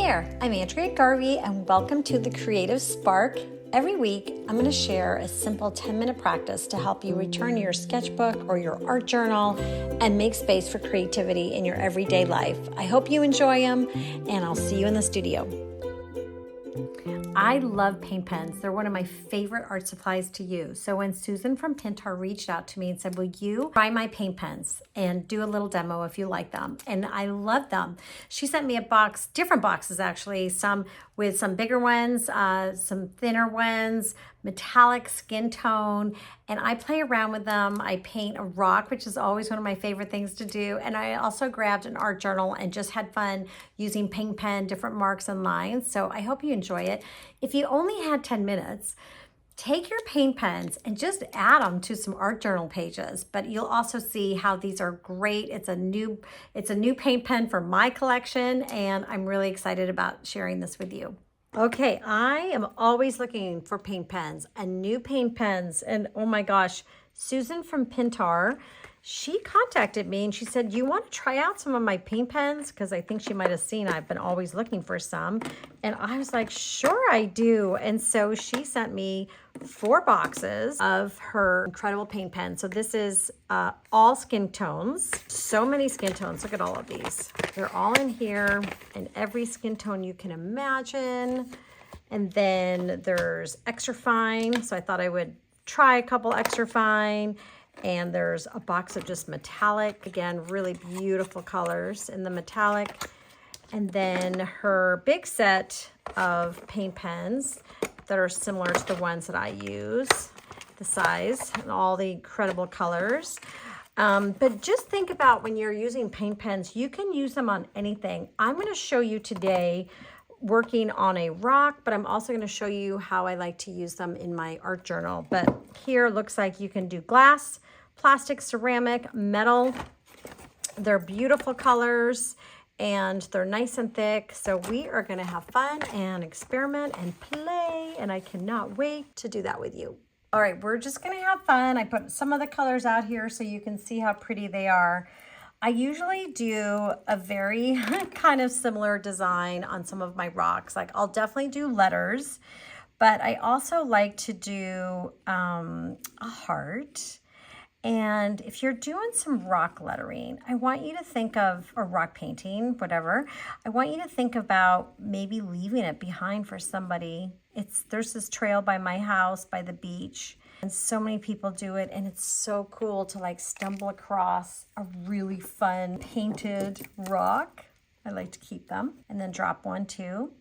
there, I'm Andrea Garvey and welcome to the Creative Spark. Every week, I'm going to share a simple 10-minute practice to help you return to your sketchbook or your art journal and make space for creativity in your everyday life. I hope you enjoy them, and I'll see you in the studio. I love paint pens. They're one of my favorite art supplies to use. So when Susan from Pintar reached out to me and said, will you try my paint pens and do a little demo if you like them? And I love them. She sent me a box, different boxes actually, some with some bigger ones, some thinner ones, metallic skin tone, and I play around with them. I paint a rock, which is always one of my favorite things to do. And I also grabbed an art journal and just had fun using paint pen, different marks and lines. So I hope you enjoy it. If you only had 10 minutes, take your paint pens and just add them to some art journal pages, but you'll also see how these are great. It's a new paint pen for my collection, and I'm really excited about sharing this with you. Okay, I am always looking for paint pens and new paint pens, and oh my gosh, Susan from Pintar, she contacted me and she said, you want to try out some of my paint pens? Because I think she might have seen I've been always looking for some. And I was like, sure I do. And so she sent me 4 boxes of her incredible paint pens. So this is all skin tones. So many skin tones. Look at all of these. They're all in here in every skin tone you can imagine. And then there's extra fine. So I thought I would try a couple extra fine. And there's a box of just metallic. Again, really beautiful colors in the metallic. And then her big set of paint pens that are similar to the ones that I use, the size and all the incredible colors. But just think about when you're using paint pens, you can use them on anything. I'm going to show you today working on a rock, but I'm also going to show you how I like to use them in my art journal. But here it looks like you can do glass, plastic, ceramic, metal. They're beautiful colors and they're nice and thick. So we are going to have fun and experiment and play, and I cannot wait to do that with you. All right, we're just going to have fun. I put some of the colors out here so you can see how pretty they are. I usually do a very kind of similar design on some of my rocks. Like I'll definitely do letters, but I also like to do a heart. And if you're doing some rock lettering, I want you to think of, or rock painting, whatever, I want you to think about maybe leaving it behind for somebody. There's this trail by my house, by the beach, and so many people do it, and it's so cool to like stumble across a really fun painted rock. I like to keep them and then drop one too.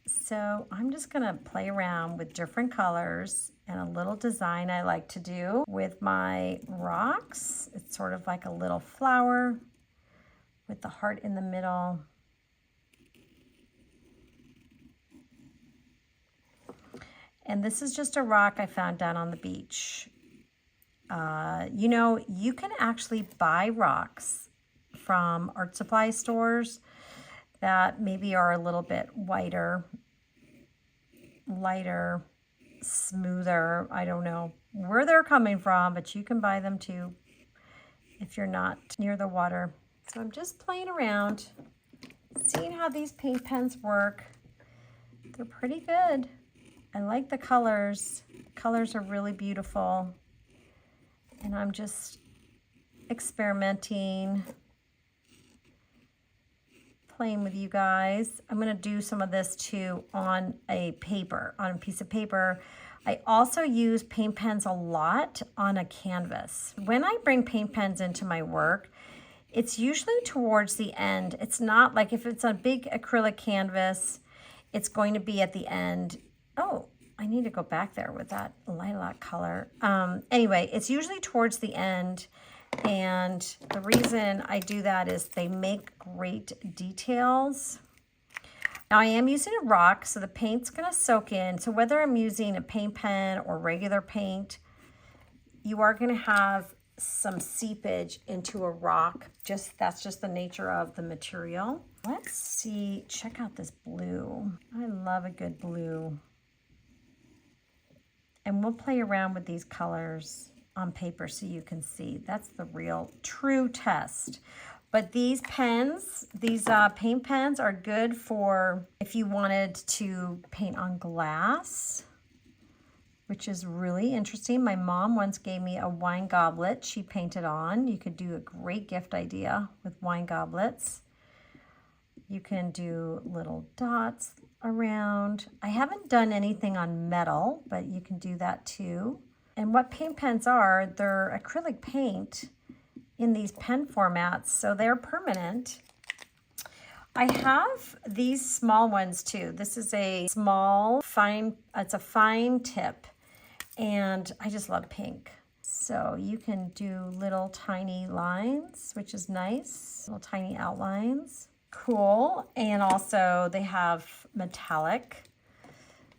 So I'm just gonna play around with different colors and a little design I like to do with my rocks. It's sort of like a little flower with the heart in the middle. And this is just a rock I found down on the beach. You know, you can actually buy rocks from art supply stores that maybe are a little bit whiter, lighter, smoother. I don't know where they're coming from, but you can buy them too if you're not near the water. So I'm just playing around, seeing how these paint pens work. They're pretty good. I like the colors. The colors are really beautiful. And I'm just experimenting, playing with you guys. I'm going to do some of this too on a piece of paper. I also use paint pens a lot on a canvas. When I bring paint pens into my work, it's usually towards the end. It's not like if it's a big acrylic canvas, it's going to be at the end. Oh, I need to go back there with that lilac color. Anyway, it's usually towards the end. And the reason I do that is they make great details. Now I am using a rock, so the paint's gonna soak in. So whether I'm using a paint pen or regular paint, you are gonna have some seepage into a rock. That's just the nature of the material. Let's see, check out this blue. I love a good blue. And we'll play around with these colors on paper so you can see. That's the real true test. But these pens, these paint pens are good for if you wanted to paint on glass, which is really interesting. My mom once gave me a wine goblet she painted on. You could do a great gift idea with wine goblets. You can do little dots around. I haven't done anything on metal, but you can do that too. And what paint pens are, they're acrylic paint in these pen formats, so they're permanent. I have these small ones too. This is a small, fine, it's a fine tip, and I just love pink. So you can do little tiny lines, which is nice, little tiny outlines. Cool. And also they have metallic.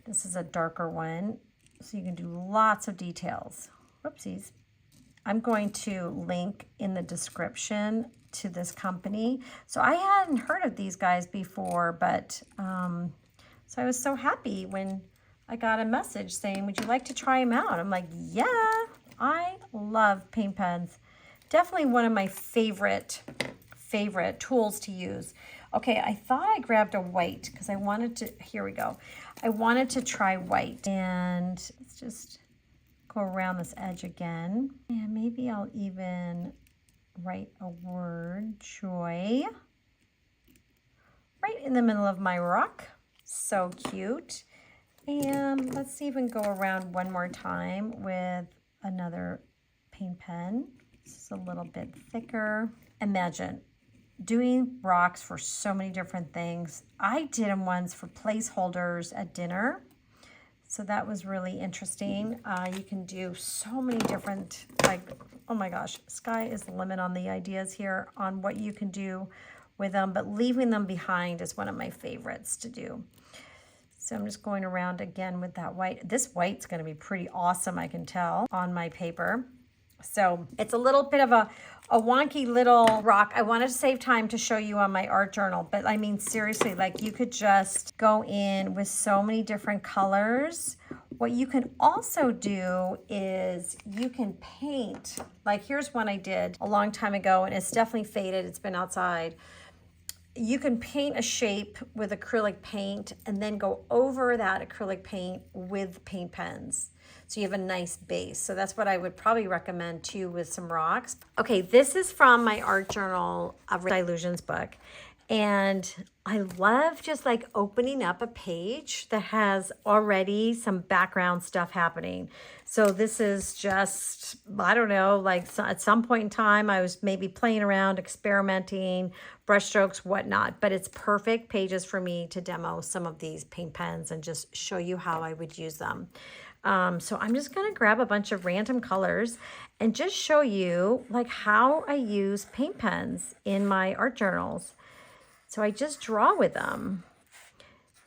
This is a darker one, so you can do lots of details. Whoopsies. I'm going to link in the description to this company. So I hadn't heard of these guys before, but so I was so happy when I got a message saying, would you like to try them out? I'm like, yeah, I love paint pens. Definitely one of my favorite tools to use. Okay, I thought I grabbed a white because I wanted to, here we go. I wanted to try white, and let's just go around this edge again. And maybe I'll even write a word, joy, right in the middle of my rock. So cute. And let's even go around one more time with another paint pen. This is a little bit thicker. Imagine doing rocks for so many different things. I did them once for placeholders at dinner. So that was really interesting. You can do so many different, like, oh my gosh, sky is the limit on the ideas here on what you can do with them, but leaving them behind is one of my favorites to do. So I'm just going around again with that white. This white's gonna be pretty awesome, I can tell, on my paper. So it's a little bit of a wonky little rock. I wanted to save time to show you on my art journal, but I mean, seriously, like you could just go in with so many different colors. What you can also do is you can paint, like here's one I did a long time ago, and it's definitely faded. It's been outside. You can paint a shape with acrylic paint and then go over that acrylic paint with paint pens. So you have a nice base. So that's what I would probably recommend too with some rocks. Okay, this is from my art journal of Illusions book. And I love just like opening up a page that has already some background stuff happening. So this is just, I don't know, like at some point in time, I was maybe playing around, experimenting, brush strokes, whatnot, but it's perfect pages for me to demo some of these paint pens and just show you how I would use them. So I'm just going to grab a bunch of random colors and just show you like how I use paint pens in my art journals. So I just draw with them.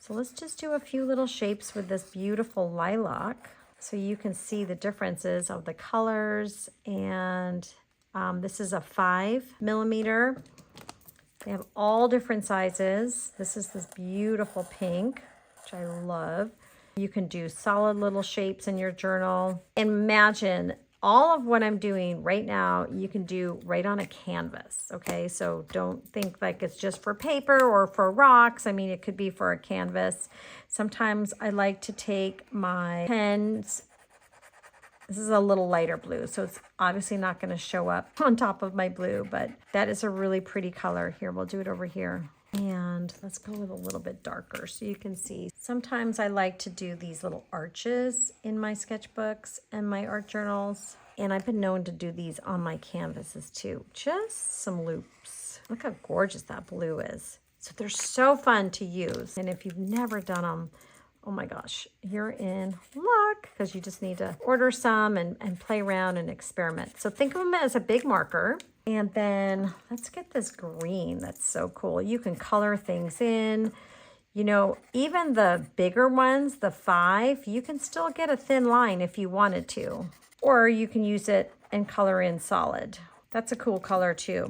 So let's just do a few little shapes with this beautiful lilac so you can see the differences of the colors. And this is a 5mm. They have all different sizes. This is this beautiful pink, which I love. You can do solid little shapes in your journal. Imagine all of what I'm doing right now, you can do right on a canvas, okay? So don't think like it's just for paper or for rocks. I mean, it could be for a canvas. Sometimes I like to take my pens. This is a little lighter blue, so it's obviously not going to show up on top of my blue, but that is a really pretty color. Here, we'll do it over here. And let's go with a little bit darker so you can see. Sometimes I like to do these little arches in my sketchbooks and my art journals. And I've been known to do these on my canvases too. Just some loops. Look how gorgeous that blue is. So they're so fun to use. And if you've never done them, oh my gosh, you're in luck because you just need to order some and play around and experiment. So think of them as a big marker. And then let's get this green. That's so cool. You can color things in. You know, even the bigger ones, the 5, you can still get a thin line if you wanted to. Or you can use it and color in solid. That's a cool color too.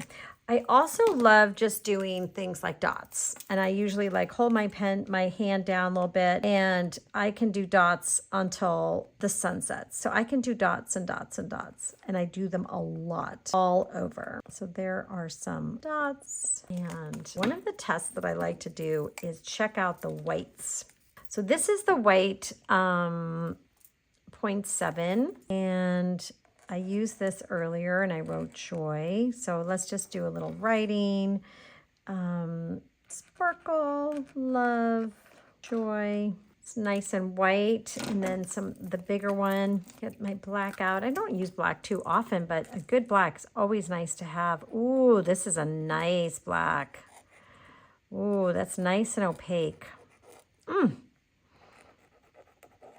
I also love just doing things like dots. And I usually like hold my hand down a little bit, and I can do dots until the sun sets. So I can do dots and dots and dots, and I do them a lot all over. So there are some dots. And one of the tests that I like to do is check out the whites. So this is the white 0.7, and I used this earlier and I wrote joy. So let's just do a little writing. Sparkle, love, joy. It's nice and white. And then the bigger one, get my black out. I don't use black too often, but a good black is always nice to have. Ooh, this is a nice black. Ooh, that's nice and opaque.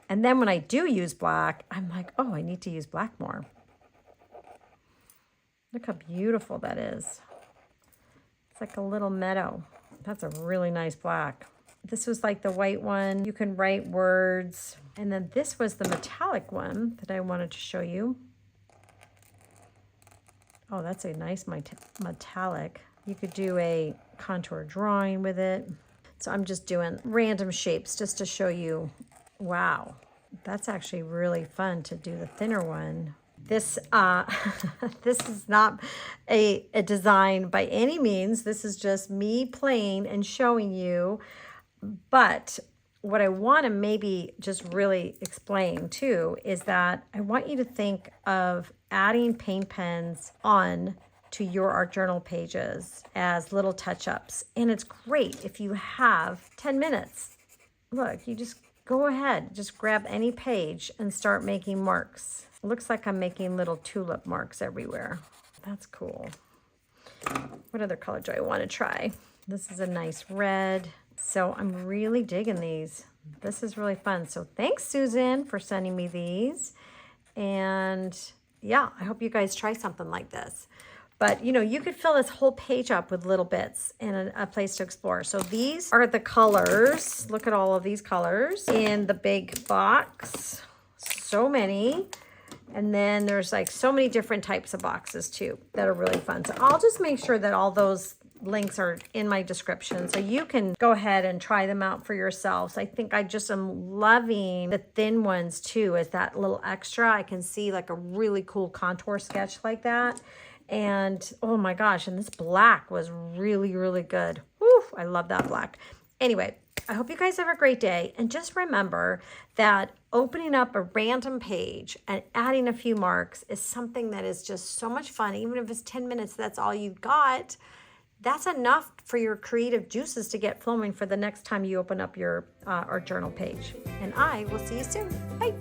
And then when I do use black, I'm like, oh, I need to use black more. Look how beautiful that is. It's like a little meadow. That's a really nice black. This was like the white one. You can write words. And then this was the metallic one that I wanted to show you. Oh, that's a nice metallic. You could do a contour drawing with it. So I'm just doing random shapes just to show you. Wow, that's actually really fun to do the thinner one. This this is not a design by any means. This is just me playing and showing you. But what I want to maybe just really explain too is that I want you to think of adding paint pens on to your art journal pages as little touch-ups. And it's great if you have 10 minutes. Look, you just go ahead, just grab any page and start making marks. It looks like I'm making little tulip marks everywhere. That's cool. What other color do I want to try? This is a nice red. So I'm really digging these. This is really fun. So thanks, Susan, for sending me these. And yeah, I hope you guys try something like this. But, you know, you could fill this whole page up with little bits and a place to explore. So these are the colors. Look at all of these colors in the big box. So many. And then there's like so many different types of boxes too that are really fun. So I'll just make sure that all those links are in my description so you can go ahead and try them out for yourselves. I think I just am loving the thin ones too, as that little extra. I can see like a really cool contour sketch like that. And oh my gosh, and this black was really, really good. Woo, I love that black. Anyway, I hope you guys have a great day. And just remember that opening up a random page and adding a few marks is something that is just so much fun. Even if it's 10 minutes, that's all you got. That's enough for your creative juices to get flowing for the next time you open up your art journal page. And I will see you soon. Bye.